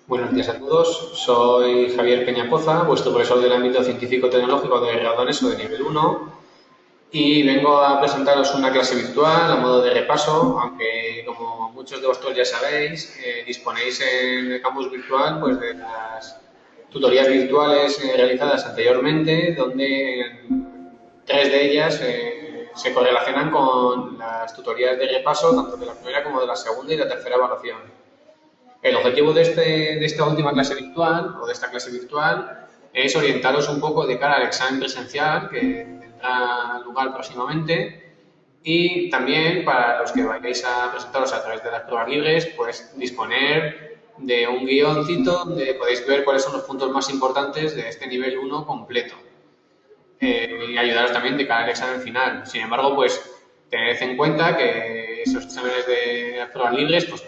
Buenos días a todos, soy Javier Peñapoza, vuestro profesor del ámbito científico-tecnológico de grado ESO de nivel 1 y vengo a presentaros una clase virtual a modo de repaso, aunque como muchos de vosotros ya sabéis, disponéis en el campus virtual pues, de las tutorías virtuales realizadas anteriormente, donde tres de ellas se correlacionan con las tutorías de repaso, tanto de la primera como de la segunda y la tercera evaluación. El objetivo de esta última clase virtual o de esta clase virtual es orientaros un poco de cara al examen presencial que tendrá lugar próximamente y también para los que vayáis a presentaros a través de las pruebas libres, pues disponer de un guioncito donde podéis ver cuáles son los puntos más importantes de este nivel 1 completo y ayudaros también de cara al examen final. Sin embargo, pues tened en cuenta que esos exámenes de las pruebas libres pues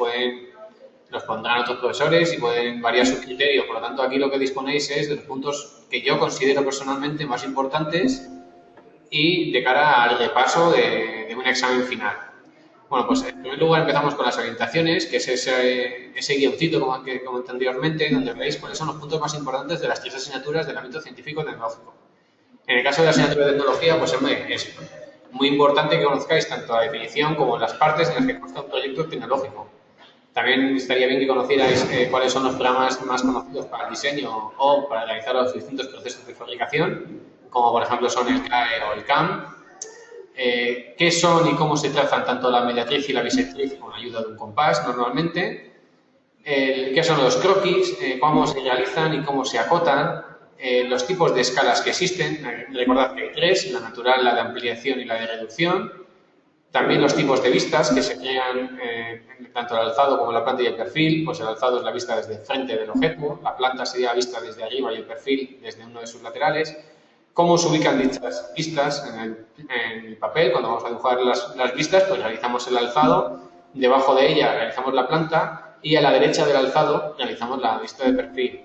los pondrán otros profesores y pueden variar su criterio. Por lo tanto, aquí lo que disponéis es de los puntos que yo considero personalmente más importantes y de cara al repaso de un examen final. Bueno, pues en primer lugar empezamos con las orientaciones, que es ese guioncito, como comenté anteriormente, donde veis cuáles son los puntos más importantes de las tres asignaturas del ámbito científico-tecnológico. En el caso de la asignatura de tecnología, pues hombre, es muy importante que conozcáis tanto la definición como las partes en las que consta un proyecto tecnológico. También estaría bien que conocierais cuáles son los programas más conocidos para el diseño o para realizar los distintos procesos de fabricación, como por ejemplo son el CAE o el CAM. Qué son y cómo se trazan tanto la mediatriz y la bisectriz con ayuda de un compás normalmente. Qué son los croquis, cómo se realizan y cómo se acotan. Los tipos de escalas que existen. Recordad que hay tres, la natural, la de ampliación y la de reducción. También los tipos de vistas que se crean tanto el alzado como la planta y el perfil. Pues el alzado es la vista desde el frente del objeto, la planta sería la vista desde arriba y el perfil desde uno de sus laterales. Cómo se ubican dichas vistas en el papel. Cuando vamos a dibujar las vistas, pues realizamos el alzado, debajo de ella realizamos la planta y a la derecha del alzado realizamos la vista de perfil.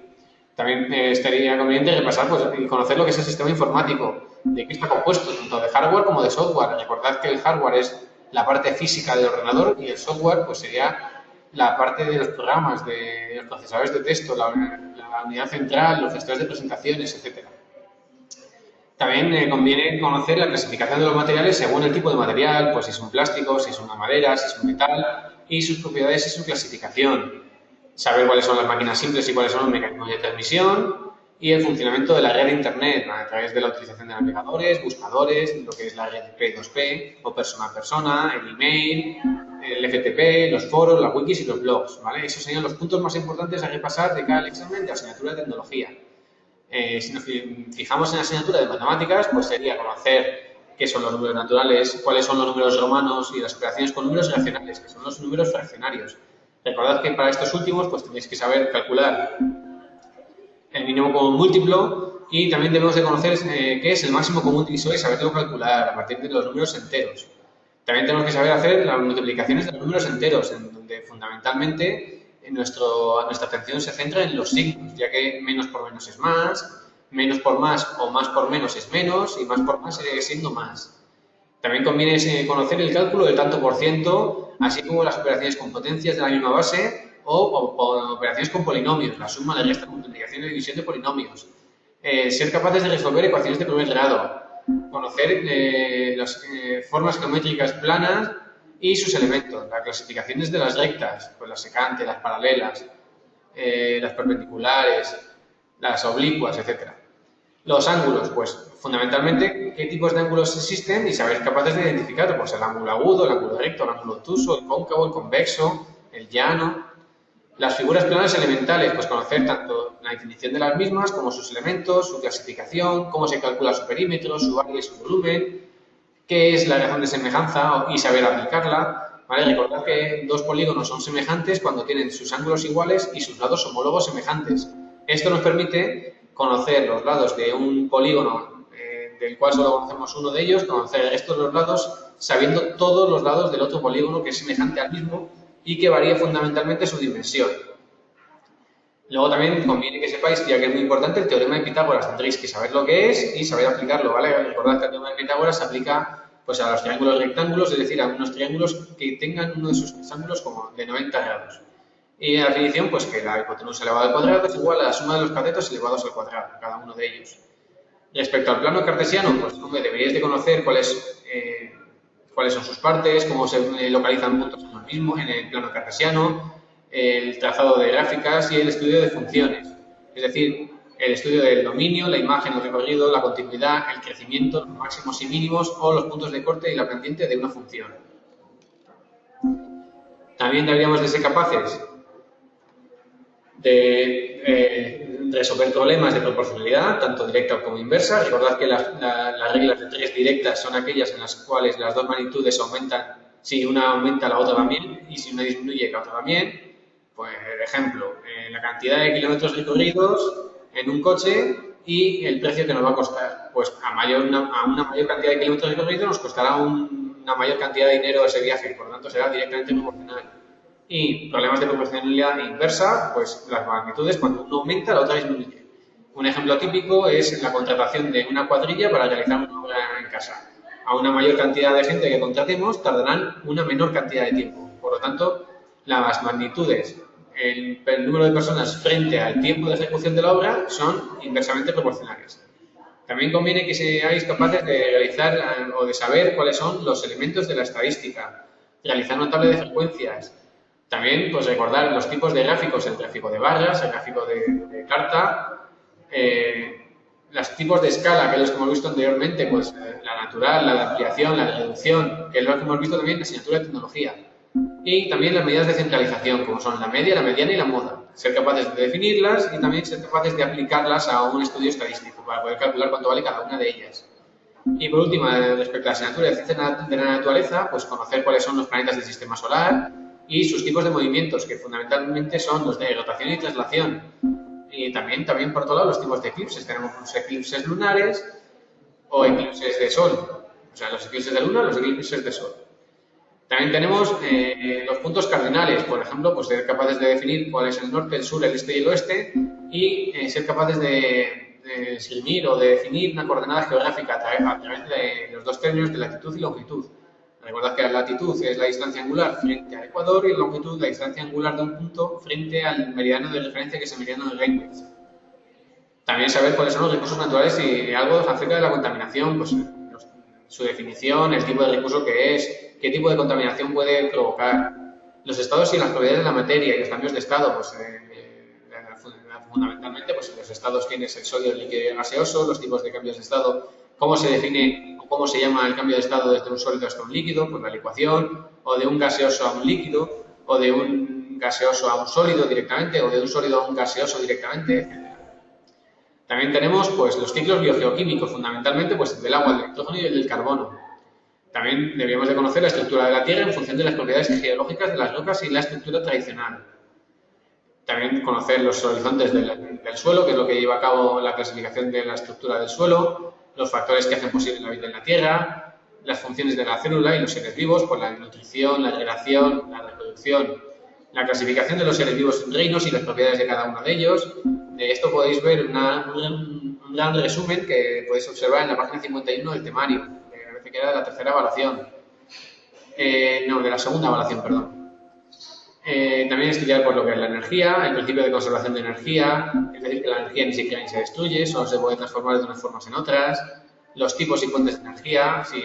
También estaría conveniente repasar pues, y conocer lo que es el sistema informático, de qué está compuesto, tanto de hardware como de software. Recordad que el hardware es la parte física del ordenador y el software pues, sería la parte de los programas, de los procesadores de texto, la unidad central, los gestores de presentaciones, etcétera. También conviene conocer la clasificación de los materiales según el tipo de material, pues si es un plástico, si es una madera, si es un metal, y sus propiedades y su clasificación. Saber cuáles son las máquinas simples y cuáles son los mecanismos de transmisión y el funcionamiento de la red de Internet a través de la utilización de navegadores, buscadores, lo que es la red P2P o persona a persona, el email, el FTP, los foros, las wikis y los blogs. ¿Vale? Esos serían los puntos más importantes a repasar de cada examen de asignatura de tecnología. Si nos fijamos en la asignatura de matemáticas, pues sería conocer qué son los números naturales, cuáles son los números romanos y las operaciones con números racionales, que son los números fraccionarios. Recordad que para estos últimos pues tenéis que saber calcular el mínimo común múltiplo y también debemos de conocer qué es el máximo común divisor y saberlo calcular a partir de los números enteros. También tenemos que saber hacer las multiplicaciones de los números enteros, en donde fundamentalmente nuestra atención se centra en los signos, ya que menos por menos es menos por más o más por menos es menos y más por más sigue siendo más. También conviene conocer el cálculo del tanto por ciento, así como las operaciones con potencias de la misma base o operaciones con polinomios, la suma, la resta, multiplicación y división de polinomios. Ser capaces de resolver ecuaciones de primer grado, conocer las formas geométricas planas y sus elementos, las clasificaciones de las rectas, pues las secantes, las paralelas, las perpendiculares, las oblicuas, etcétera. Los ángulos, pues fundamentalmente qué tipos de ángulos existen y saber capaces de identificar pues el ángulo agudo, el ángulo recto, el ángulo obtuso, el cóncavo, el convexo, el llano. Las figuras planas elementales, pues conocer tanto la definición de las mismas como sus elementos, su clasificación, cómo se calcula su perímetro, su área y su volumen, qué es la razón de semejanza y saber aplicarla. ¿Vale? Recordad que dos polígonos son semejantes cuando tienen sus ángulos iguales y sus lados homólogos semejantes. Esto nos permite conocer los lados de un polígono del cual solo conocemos uno de ellos, conocer estos los lados sabiendo todos los lados del otro polígono que es semejante al mismo y que varía fundamentalmente su dimensión. Luego también conviene que sepáis, ya que es muy importante, el teorema de Pitágoras. Tendréis que saber lo que es y saber aplicarlo, ¿vale? Recordad que el teorema de Pitágoras se aplica pues, a los triángulos rectángulos, es decir, a unos triángulos que tengan uno de sus ángulos como de 90 grados. Y la definición, pues que la hipotenusa elevada al cuadrado es igual a la suma de los catetos elevados al cuadrado, cada uno de ellos. Respecto al plano cartesiano, pues hombre, deberíais de conocer cuáles son sus partes, cómo se localizan puntos en el plano cartesiano, el trazado de gráficas y el estudio de funciones. Es decir, el estudio del dominio, la imagen, el recorrido, la continuidad, el crecimiento, los máximos y mínimos o los puntos de corte y la pendiente de una función. También deberíamos de ser capaces de resolver problemas de proporcionalidad, tanto directa como inversa. Recordad que las reglas de 3 directas son aquellas en las cuales las dos magnitudes aumentan, si una aumenta la otra también, y si una disminuye la otra también. Pues, ejemplo, la cantidad de kilómetros recorridos en un coche y el precio que nos va a costar. Pues a una mayor cantidad de kilómetros recorridos nos costará una mayor cantidad de dinero ese viaje, por lo tanto será directamente proporcional. Y problemas de proporcionalidad inversa, pues las magnitudes, cuando uno aumenta, la otra disminuye. Un ejemplo típico es la contratación de una cuadrilla para realizar una obra en casa. A una mayor cantidad de gente que contratemos, tardarán una menor cantidad de tiempo. Por lo tanto, las magnitudes, el número de personas frente al tiempo de ejecución de la obra son inversamente proporcionales. También conviene que seáis capaces de realizar o de saber cuáles son los elementos de la estadística, realizar una tabla de frecuencias. También, pues recordar los tipos de gráficos, el gráfico de barras, el gráfico de carta, los tipos de escala, que es los que hemos visto anteriormente, pues la natural, la ampliación, la reducción, que es lo que hemos visto también en la asignatura de tecnología. Y también las medidas de centralización, como son la media, la mediana y la moda. Ser capaces de definirlas y también ser capaces de aplicarlas a un estudio estadístico para poder calcular cuánto vale cada una de ellas. Y por último, respecto a la asignatura de ciencia de la naturaleza, pues conocer cuáles son los planetas del sistema solar y sus tipos de movimientos, que fundamentalmente son los de rotación y traslación. Y también por otro lado, los tipos de eclipses. Tenemos los eclipses lunares o eclipses de sol. O sea, los eclipses de luna, los eclipses de sol. También tenemos los puntos cardinales, por ejemplo, pues ser capaces de definir cuál es el norte, el sur, el este y el oeste y ser capaces de esgrimir o de definir una coordenada geográfica a través de los dos términos de latitud y longitud. Recordad que la latitud es la distancia angular frente al ecuador y la longitud la distancia angular de un punto frente al meridiano de referencia, que es el meridiano de Greenwich. También saber cuáles son los recursos naturales y algo acerca de la contaminación, pues su definición, el tipo de recurso que es, qué tipo de contaminación puede provocar, los estados y las propiedades de la materia y los cambios de estado, pues fundamentalmente pues los estados tienes el sólido, el líquido y el gaseoso, los tipos de cambios de estado, cómo se define o cómo se llama el cambio de estado desde un sólido hasta un líquido, pues la licuación, o de un gaseoso a un líquido, o de un gaseoso a un sólido directamente, o de un sólido a un gaseoso directamente, etc. También tenemos pues los ciclos biogeoquímicos, fundamentalmente pues el del agua, del nitrógeno y el del carbono. También deberíamos de conocer la estructura de la Tierra en función de las propiedades geológicas de las rocas y la estructura tradicional. También conocer los horizontes del suelo, que es lo que lleva a cabo la clasificación de la estructura del suelo, los factores que hacen posible la vida en la Tierra, las funciones de la célula y los seres vivos, pues la nutrición, la generación, la reproducción, la clasificación de los seres vivos en reinos y las propiedades de cada uno de ellos. De esto podéis ver un gran resumen que podéis observar en la página 51 del temario, que parece que era de la tercera evaluación. No, de la segunda evaluación, perdón. También estudiar pues, lo que es la energía, el principio de conservación de energía, es decir, que la energía ni siquiera se destruye, solo se puede transformar de unas formas en otras, los tipos y fuentes de energía, si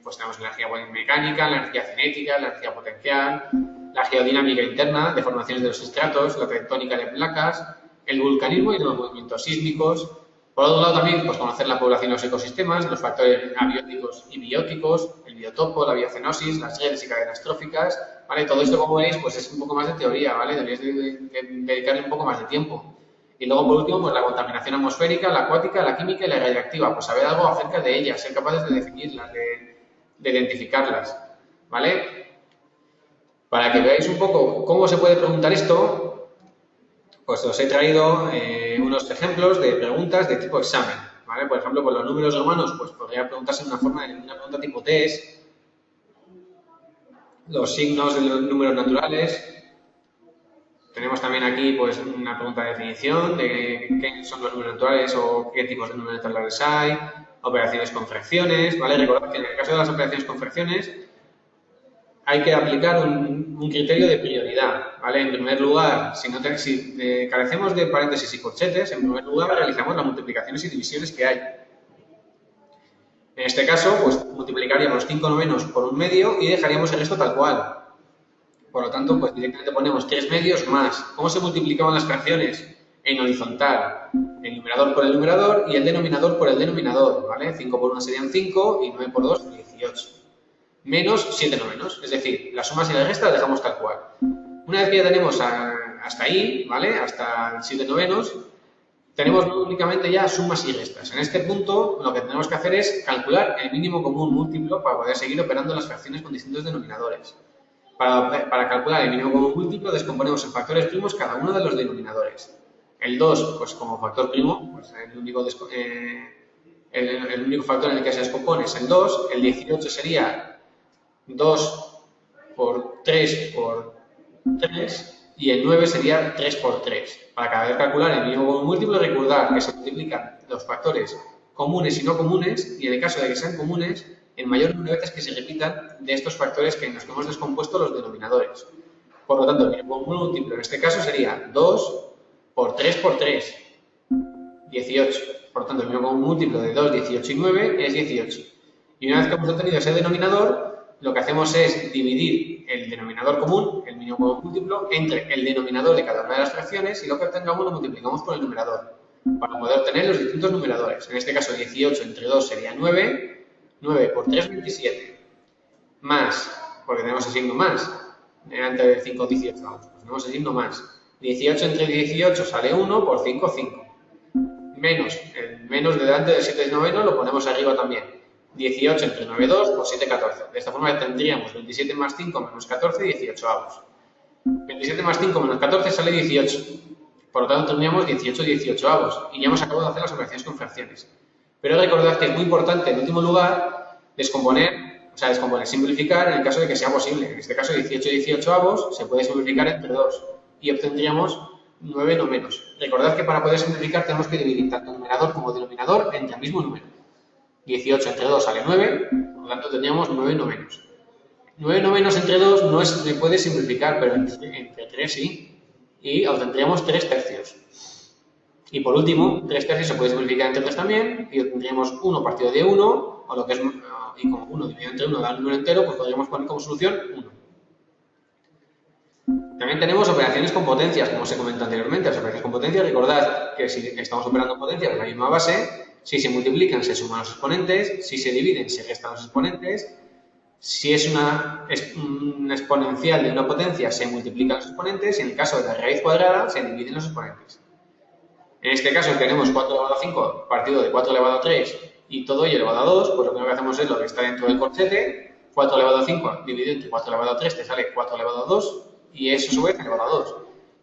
pues tenemos la energía mecánica, la energía cinética, la energía potencial, la geodinámica interna, deformaciones de los estratos, la tectónica de placas, el vulcanismo y los movimientos sísmicos. Por otro lado también pues, conocer la población y los ecosistemas, los factores abióticos y bióticos, el biotopo, la biocenosis, las redes y cadenas tróficas, ¿vale? Todo esto, como veis, pues es un poco más de teoría, ¿vale? Deberíais dedicarle un poco más de tiempo. Y luego, por último, pues la contaminación atmosférica, la acuática, la química y la radiactiva. Pues saber algo acerca de ellas, ser capaces de definirlas, de identificarlas, ¿vale? Para que veáis un poco cómo se puede preguntar esto, pues os he traído unos ejemplos de preguntas de tipo examen, ¿vale? Por ejemplo, con los números romanos, pues podría preguntarse en una pregunta tipo test, los signos de los números naturales. Tenemos también aquí pues una pregunta de definición de qué son los números naturales o qué tipos de números naturales hay, operaciones con fracciones, ¿vale? Recordad que en el caso de las operaciones con fracciones hay que aplicar un un criterio de prioridad, ¿vale? En primer lugar, si carecemos de paréntesis y corchetes, en primer lugar realizamos las multiplicaciones y divisiones que hay. En este caso, pues multiplicaríamos 5 novenos por 1 medio y dejaríamos el resto tal cual. Por lo tanto, pues directamente ponemos 3 medios más. ¿Cómo se multiplicaban las fracciones? En horizontal, el numerador por el numerador y el denominador por el denominador, ¿vale? 5 por 1 serían 5 y 9 por 2, 18. Menos 7 novenos, es decir, las sumas y las restas las dejamos tal cual. Una vez que ya tenemos hasta ahí, ¿vale? Hasta 7 novenos, tenemos únicamente ya sumas y restas. En este punto, lo que tenemos que hacer es calcular el mínimo común múltiplo para poder seguir operando las fracciones con distintos denominadores. Para calcular el mínimo común múltiplo, descomponemos en factores primos cada uno de los denominadores. El 2, pues como factor primo, pues el único factor en el que se descompone es el 2. El 18 sería 2 por 3 por 3. Y el 9 sería 3 por 3. Para cada vez calcular el mínimo común múltiplo, recordar que se multiplican los factores comunes y no comunes, y en el caso de que sean comunes, el mayor número de veces que se repitan de estos factores que nos hemos descompuesto los denominadores. Por lo tanto, el mínimo común múltiplo en este caso sería 2 por 3 por 3, 18. Por lo tanto, el mínimo común múltiplo de 2, 18 y 9 es 18. Y una vez que hemos obtenido ese denominador, lo que hacemos es dividir el denominador común, el mínimo común múltiplo, entre el denominador de cada una de las fracciones y lo que obtengamos lo multiplicamos por el numerador para poder obtener los distintos numeradores. En este caso, 18 entre 2 sería 9, 9 por 3, 27, más, porque tenemos el signo más, antes del 5, 18, vamos, pues tenemos el signo más. 18 entre 18 sale 1, por 5, 5. Menos, el menos de delante del 7 noveno lo ponemos arriba también. 18 entre 9, 2, por 7, 14. De esta forma tendríamos 27 más 5 menos 14, 18 avos. 27 más 5 menos 14 sale 18. Por lo tanto, tendríamos 18, 18 avos. Y ya hemos acabado de hacer las operaciones con fracciones. Pero recordad que es muy importante, en último lugar, simplificar en el caso de que sea posible. En este caso, 18, 18 avos se puede simplificar entre 2 y obtendríamos 9 no menos. Recordad que para poder simplificar tenemos que dividir tanto numerador como denominador entre el mismo número. 18 entre 2 sale 9, por lo tanto tendríamos 9 novenos. 9 novenos entre 2 no se puede simplificar, pero entre 3 sí, y obtendríamos 3 tercios. Y por último, 3 tercios se puede simplificar entre 3 también, y obtendríamos 1 partido de 1, o lo que es, y como 1 dividido entre 1 da un número entero, pues podríamos poner como solución 1. También tenemos operaciones con potencias, como se comentó anteriormente. Las operaciones con potencias, recordad que si estamos operando potencias de la misma base, si se multiplican se suman los exponentes, si se dividen se restan los exponentes, si es una exponencial de una potencia se multiplican los exponentes y en el caso de la raíz cuadrada se dividen los exponentes. En este caso tenemos 4 elevado a 5 partido de 4 elevado a 3 y todo ello elevado a 2, pues lo primero que hacemos es lo que está dentro del corchete, 4 elevado a 5 dividido entre 4 elevado a 3 te sale 4 elevado a 2 y eso a su vez elevado a 2.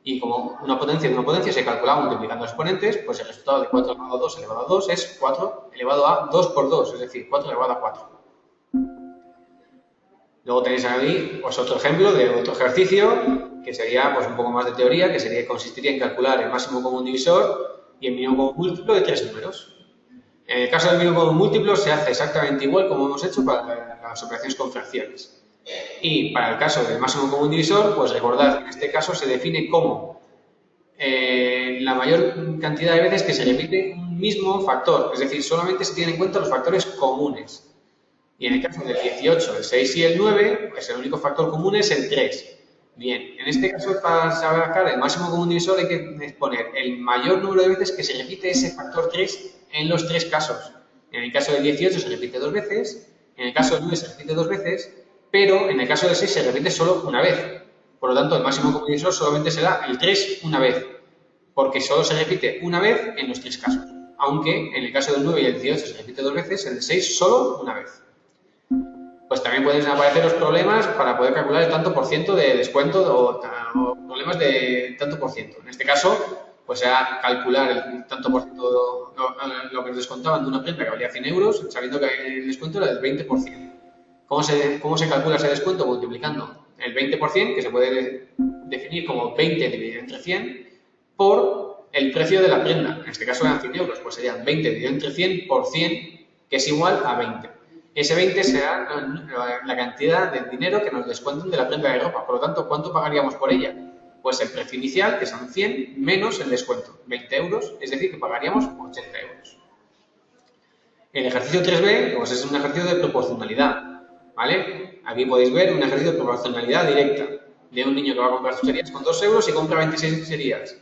Y como una potencia de una potencia se calcula multiplicando los exponentes, pues el resultado de 4 elevado a 2 elevado a 2 es 4 elevado a 2 por 2, es decir, 4 elevado a 4. Luego tenéis ahí pues, otro ejemplo de otro ejercicio, que sería pues, un poco más de teoría, que consistiría en calcular el máximo común divisor y el mínimo común múltiplo de 3 números. En el caso del mínimo común múltiplo se hace exactamente igual como hemos hecho para las operaciones con fracciones. Y para el caso del máximo común divisor, pues recordad que en este caso se define como la mayor cantidad de veces que se repite un mismo factor, es decir, solamente se tienen en cuenta los factores comunes. Y en el caso del 18, el 6 y el 9, pues el único factor común es el 3. Bien, en este caso para sacar el máximo común divisor hay que poner el mayor número de veces que se repite ese factor 3 en los 3 casos. En el caso del 18 se repite 2 veces, en el caso del 9 se repite 2 veces, pero en el caso del 6 se repite solo una vez. Por lo tanto, el máximo común divisor solamente será el 3 una vez, porque solo se repite una vez en los 3 casos. Aunque en el caso del 9 y el 18 se repite 2 veces, en el 6 solo una vez. Pues también pueden aparecer los problemas para poder calcular el tanto por ciento de descuento o problemas de tanto por ciento. En este caso, pues será calcular el tanto por ciento, lo que nos descontaban de una prenda que valía 100 euros, sabiendo que el descuento era del 20%. ¿Cómo se calcula ese descuento? Multiplicando el 20%, que se puede definir como 20 dividido entre 100, por el precio de la prenda. En este caso eran 100 euros, pues serían 20 dividido entre 100 por 100, que es igual a 20. Ese 20 será la cantidad de dinero que nos descuenten de la prenda de ropa. Por lo tanto, ¿cuánto pagaríamos por ella? Pues el precio inicial, que son 100, menos el descuento, 20 euros, es decir, que pagaríamos 80 euros. El ejercicio 3B, pues es un ejercicio de proporcionalidad, ¿vale? Aquí podéis ver un ejercicio de proporcionalidad directa de un niño que va a comprar chucherías con 2 euros y compra 26 chucherías.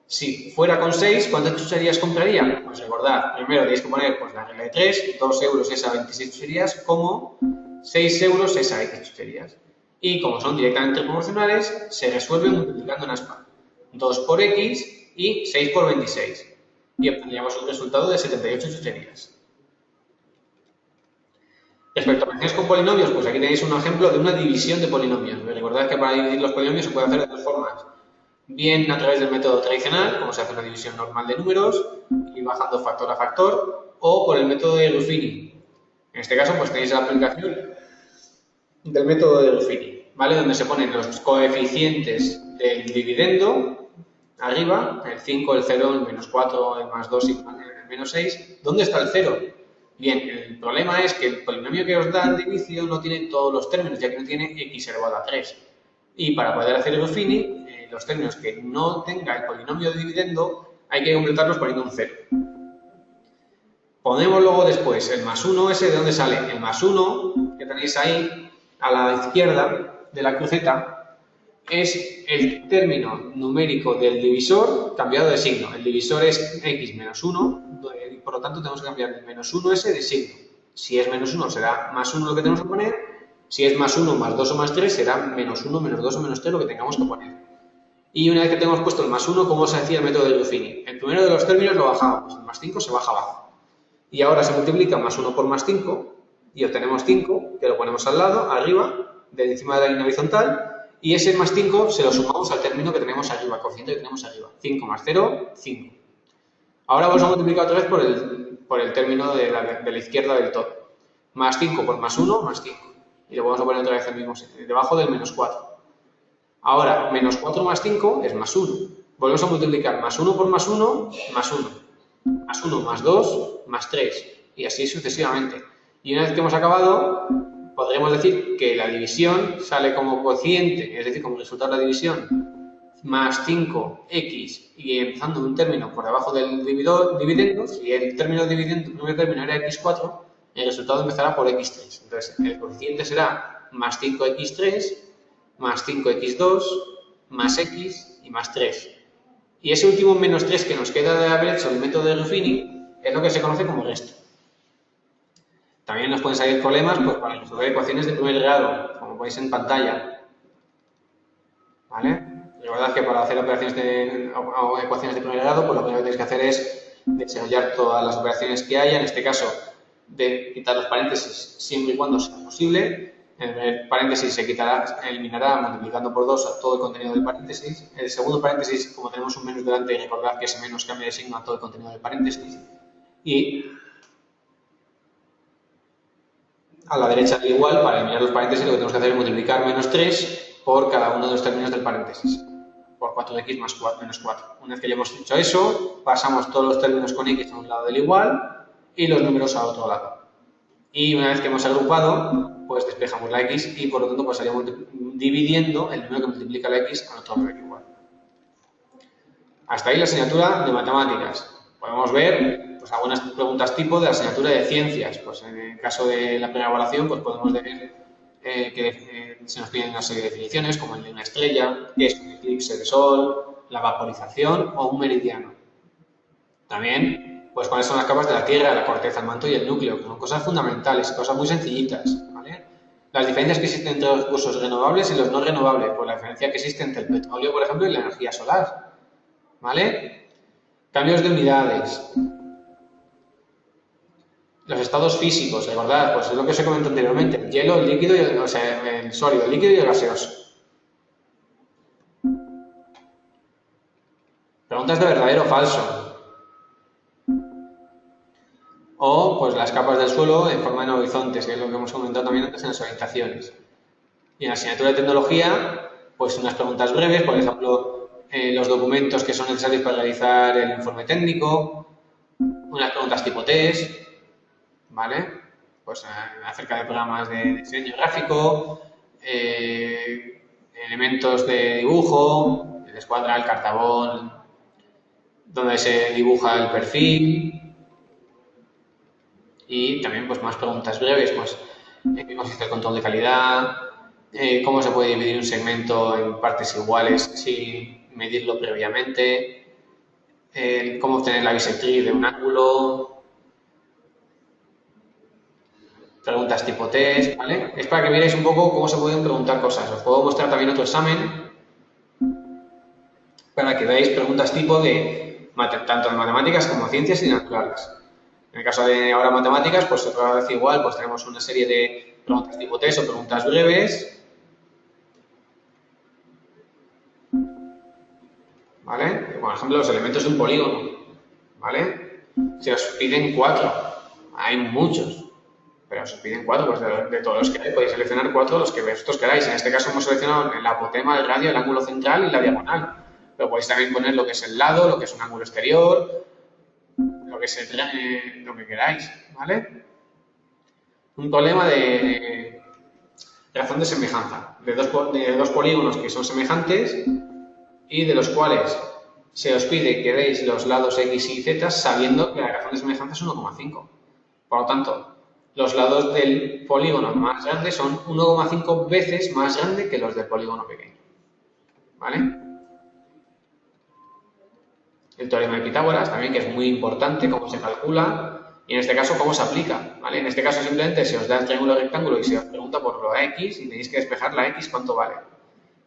Si fuera con 6, ¿cuántas chucherías compraría? Pues recordad, primero tenéis que poner pues, la regla de 3, 2 euros es a 26 chucherías, como 6 euros es a X chucherías. Y como son directamente proporcionales, se resuelven multiplicando en aspa. 2 por X y 6 por 26. Y obtendríamos un resultado de 78 chucherías. Respecto a operaciones con polinomios, pues aquí tenéis un ejemplo de una división de polinomios. Recordad que para dividir los polinomios se puede hacer de dos formas. Bien a través del método tradicional, como se hace una división normal de números, y bajando factor a factor, o por el método de Ruffini. En este caso, pues tenéis la aplicación del método de Ruffini, ¿vale? Donde se ponen los coeficientes del dividendo, arriba, el 5, el 0, el menos 4, el más 2 y el menos 6. ¿Dónde está el 0? Bien, el problema es que el polinomio que os da de inicio no tiene todos los términos, ya que no tiene x elevado a 3. Y para poder hacer el Ruffini, los términos que no tenga el polinomio de dividendo, hay que completarlos poniendo un 0. Ponemos luego después el más 1, ese de dónde sale. El más 1, que tenéis ahí a la izquierda de la cruceta, es el término numérico del divisor cambiado de signo. El divisor es x menos 1, y por lo tanto tenemos que cambiar el menos 1 ese de signo. Si es menos 1 será más 1 lo que tenemos que poner, si es más 1, más 2 o más 3 será menos 1, menos 2 o menos 3 lo que tengamos que poner. Y una vez que tenemos puesto el más 1, ¿cómo se hacía el método de Ruffini? El primero de los términos lo bajamos, el más 5 se baja abajo. Y ahora se multiplica más 1 por más 5 y obtenemos 5, que lo ponemos al lado, arriba, de encima de la línea horizontal, y ese más 5 se lo sumamos al término que tenemos arriba, coeficiente que tenemos arriba. 5 más 0, 5. Ahora vamos a multiplicar otra vez por el término de la izquierda del todo. Más 5 por más 1, más 5. Y lo vamos a poner otra vez el mismo sitio, debajo del menos 4. Ahora, menos 4 más 5 es más 1. Volvemos a multiplicar más 1 por más 1, más 1. Más 1 más 2, más 3. Y así sucesivamente. Y una vez que hemos acabado, podremos decir que la división sale como cociente, es decir, como resultado de la división, más 5x y empezando un término por debajo del dividendo. Si el término dividendo, el primer término era x4, el resultado empezará por x3. Entonces, el coeficiente será más 5x3, más 5x2, más x y más 3. Y ese último menos 3 que nos queda de haber hecho el método de Ruffini es lo que se conoce como resto. También nos pueden salir problemas pues, para resolver ecuaciones de primer grado, como veis en pantalla. ¿Vale? Recordad que para hacer ecuaciones de primer grado, pues lo primero que tenéis que hacer es desarrollar todas las operaciones que haya, en este caso de quitar los paréntesis siempre y cuando sea posible. El paréntesis se eliminará multiplicando por 2 a todo el contenido del paréntesis. El segundo paréntesis, como tenemos un menos delante, recordad que ese menos cambia de signo a todo el contenido del paréntesis. Y a la derecha del igual, para eliminar los paréntesis, lo que tenemos que hacer es multiplicar menos 3 por cada uno de los términos del paréntesis, por 4x más 4, menos 4. Una vez que ya hemos hecho eso, pasamos todos los términos con x a un lado del igual y los números a otro lado. Y una vez que hemos agrupado, pues despejamos la x y por lo tanto pues estaríamos dividiendo el número que multiplica la x al otro lado del igual. Hasta ahí la asignatura de matemáticas. Podemos ver pues, algunas preguntas tipo de la asignatura de ciencias. Pues en el caso de la primera evaluación, pues podemos ver que se nos piden una serie de definiciones, como el de una estrella, qué es un eclipse de sol, la vaporización o un meridiano. También, pues cuáles son las capas de la Tierra, la corteza, el manto y el núcleo, que son cosas fundamentales, cosas muy sencillitas, ¿vale? Las diferencias que existen entre los recursos renovables y los no renovables, pues la diferencia que existe entre el petróleo, por ejemplo, y la energía solar, ¿vale? Cambios de unidades. Los estados físicos, recordad, pues es lo que os he comentado anteriormente, el hielo, el líquido, o sea, el sólido, el líquido y el gaseoso. Preguntas de verdadero o falso. O, pues, las capas del suelo en forma de horizontes, que es lo que hemos comentado también antes en las orientaciones. Y en la asignatura de tecnología, pues unas preguntas breves, por ejemplo, los documentos que son necesarios para realizar el informe técnico, unas preguntas tipo test, ¿vale? pues acerca de programas de diseño gráfico, elementos de dibujo, el escuadra, el cartabón, donde se dibuja el perfil, y también pues más preguntas breves, pues en qué consiste el control de calidad, cómo se puede dividir un segmento en partes iguales sin medirlo previamente, cómo obtener la bisectriz de un ángulo, preguntas tipo test, ¿vale? Es para que veáis un poco cómo se pueden preguntar cosas. Os puedo mostrar también otro examen para que veáis preguntas tipo de tanto de matemáticas como ciencias y naturales. En el caso de ahora matemáticas, pues otra vez igual, pues tenemos una serie de preguntas tipo test o preguntas breves, ¿vale? Por ejemplo, los elementos de un polígono, ¿vale? Se os piden 4, hay muchos, pero os piden 4, pues de todos los que hay, podéis seleccionar 4 los que vosotros queráis. En este caso hemos seleccionado el apotema, el radio, el ángulo central y la diagonal. Pero podéis también poner lo que es el lado, lo que es un ángulo exterior, lo que es lo que queráis, ¿vale? Un problema de razón de semejanza, de dos polígonos que son semejantes y de los cuales se os pide que deis los lados X y Z sabiendo que la razón de semejanza es 1,5. Por lo tanto, los lados del polígono más grande son 1,5 veces más grande que los del polígono pequeño, ¿vale? El teorema de Pitágoras también, que es muy importante, cómo se calcula y en este caso cómo se aplica, ¿vale? En este caso simplemente se os da el triángulo rectángulo y se os pregunta por lo X y tenéis que despejar la X cuánto vale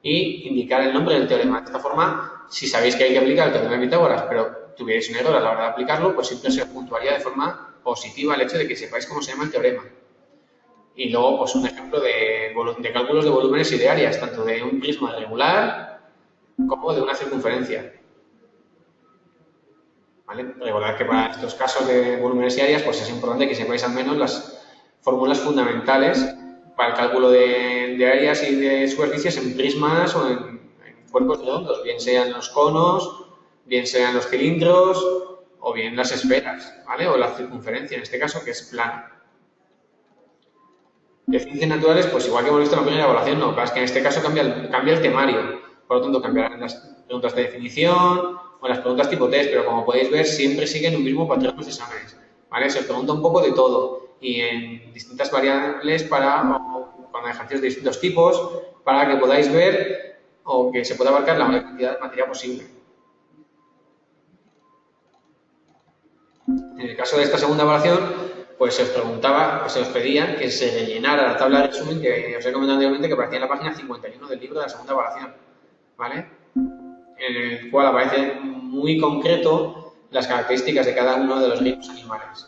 y indicar el nombre del teorema. De esta forma, si sabéis que hay que aplicar el teorema de Pitágoras, pero tuvierais un error a la hora de aplicarlo, pues siempre se os puntuaría de forma positiva el hecho de que sepáis cómo se llama el teorema. Y luego, pues un ejemplo de cálculos de volúmenes y de áreas, tanto de un prisma regular como de una circunferencia. ¿Vale? Recordad que para estos casos de volúmenes y áreas, pues es importante que sepáis al menos las fórmulas fundamentales para el cálculo de áreas y de superficies en prismas o en cuerpos redondos, bien sean los conos, bien sean los cilindros o bien las esferas, ¿vale? O la circunferencia, en este caso, que es plana. De ciencias naturales, pues igual que hemos visto en la primera evaluación, no, es que en este caso cambia el temario, por lo tanto cambiarán las preguntas de definición o las preguntas tipo test, pero como podéis ver siempre siguen un mismo patrón los exámenes, ¿vale? Se os pregunta un poco de todo y en distintas variables con ejercicios de distintos tipos para que podáis ver o que se pueda abarcar la mayor cantidad de materia posible. En el caso de esta segunda evaluación, pues se os preguntaba, pues se os pedía que se rellenara la tabla de resumen que os he comentado anteriormente que aparecía en la página 51 del libro de la segunda evaluación, ¿vale? En el cual aparece muy concreto las características de cada uno de los reinos animales.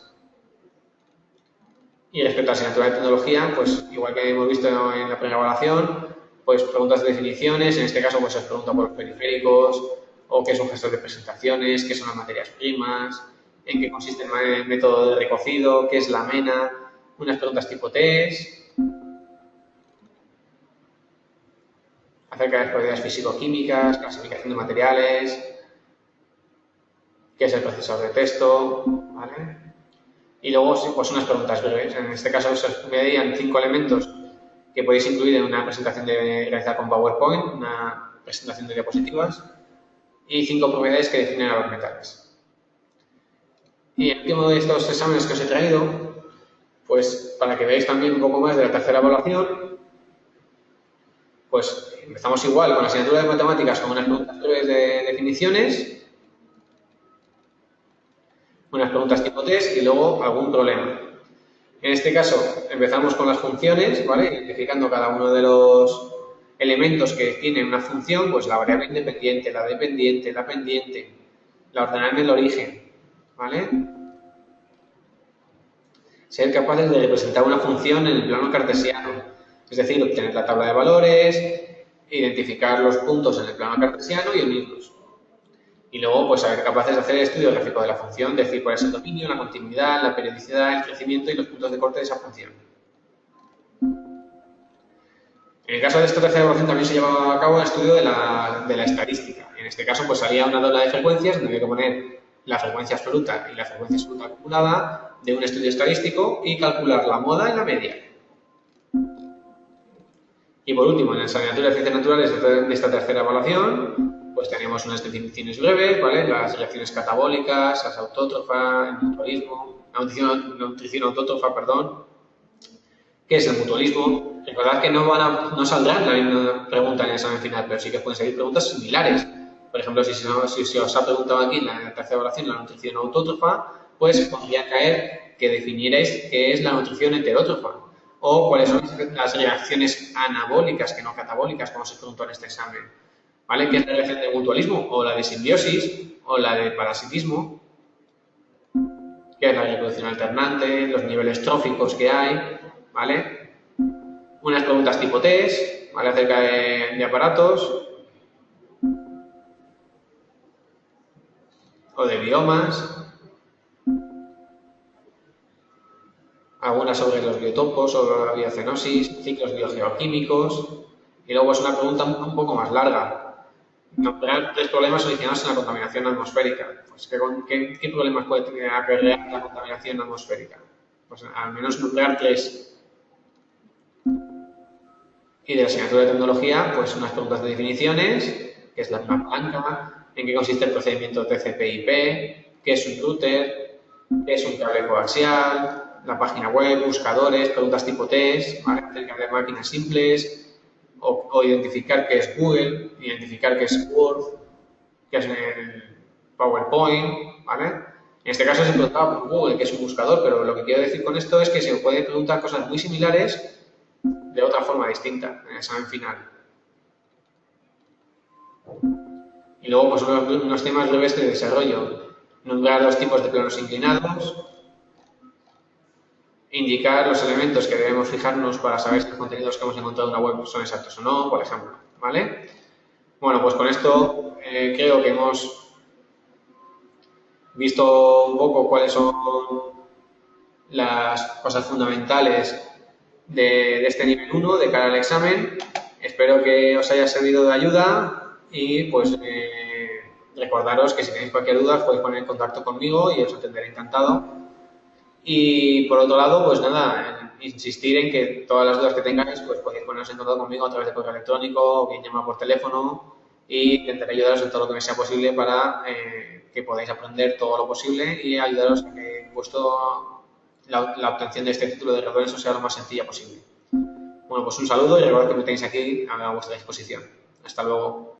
Y respecto a la asignatura de tecnología, pues igual que hemos visto en la primera evaluación, pues preguntas de definiciones, en este caso pues se os pregunta por los periféricos, o qué es un gestor de presentaciones, qué son las materias primas, en qué consiste el método de recocido, qué es la mena, unas preguntas tipo test, acerca de las propiedades físico-químicas, clasificación de materiales, qué es el procesador de texto, ¿vale? Y luego, pues unas preguntas breves. En este caso, se os pedían 5 elementos que podéis incluir en una presentación realizada con PowerPoint, una presentación de diapositivas, y 5 propiedades que definen a los metales. Y el último de estos exámenes que os he traído, pues para que veáis también un poco más de la tercera evaluación, pues empezamos igual con la asignatura de matemáticas con unas preguntas breves de definiciones, unas preguntas tipo test y luego algún problema. En este caso empezamos con las funciones, ¿vale? Identificando cada uno de los elementos que tienen una función, pues la variable independiente, la dependiente, la pendiente, la ordenada en el origen, ¿vale? Ser capaces de representar una función en el plano cartesiano, es decir, obtener la tabla de valores, identificar los puntos en el plano cartesiano y unirlos. Y luego, pues, ser capaces de hacer el estudio gráfico de la función, decir cuál es el dominio, la continuidad, la periodicidad, el crecimiento y los puntos de corte de esa función. En el caso de esta tercera evaluación también se llevaba a cabo el estudio de la estadística. En este caso, pues salía una tabla de frecuencias donde había que poner la frecuencia absoluta y la frecuencia absoluta acumulada de un estudio estadístico y calcular la moda y la media. Y por último, en la asignatura de Ciencias Naturales de esta tercera evaluación, pues tenemos unas definiciones breves, ¿vale? Las reacciones catabólicas, las autótrofas, el mutualismo, la nutrición autótrofa, perdón. ¿Qué es el mutualismo? Recordad que no saldrán la misma pregunta en el examen final, pero sí que pueden salir preguntas similares. Por ejemplo, si os ha preguntado aquí en la tercera evaluación la nutrición autótrofa, pues podría caer que definierais qué es la nutrición heterótrofa o cuáles son las reacciones anabólicas, que no catabólicas, como se preguntó en este examen. ¿Vale? ¿Qué es la reacción de mutualismo? O la de simbiosis, o la de parasitismo, que es la reproducción alternante, los niveles tróficos que hay, ¿vale? Unas preguntas tipo test, ¿vale? Acerca de aparatos o de biomas. Algunas sobre los biotopos, sobre la biocenosis, ciclos biogeoquímicos. Y luego es una pregunta un poco más larga. Nombrar 3 problemas originados en la contaminación atmosférica. Pues, ¿qué problemas puede acarrear la contaminación atmosférica? Pues al menos nombrar 3. Y de la asignatura de tecnología, pues unas preguntas de definiciones, que es la palanca, en qué consiste el procedimiento TCP/IP, qué es un router, qué es un cable coaxial, la página web, buscadores, preguntas tipo test, ¿vale? Acerca de máquinas simples, o identificar qué es Google, identificar qué es Word, qué es el PowerPoint, ¿vale? En este caso se preguntaba por Google, que es un buscador, pero lo que quiero decir con esto es que se puede preguntar cosas muy similares de otra forma distinta en el examen final. Y luego, pues unos temas breves de desarrollo. Nombrar los tipos de planos inclinados, indicar los elementos que debemos fijarnos para saber si los contenidos que hemos encontrado en una web son exactos o no, por ejemplo, ¿vale? Bueno, pues con esto creo que hemos visto un poco cuáles son las cosas fundamentales de este nivel 1 de cara al examen. Espero que os haya servido de ayuda y pues recordaros que si tenéis cualquier duda os podéis poner en contacto conmigo y os atenderé encantado. Y por otro lado, pues nada, insistir en que todas las dudas que tengáis pues podéis poneros en contacto conmigo a través de correo electrónico o bien llamar por teléfono y intentaré ayudaros en todo lo que me sea posible para que podáis aprender todo lo posible y ayudaros a que la obtención de este título de graduado sea lo más sencilla posible. Bueno, pues un saludo y recordad que me tenéis aquí a vuestra disposición. Hasta luego.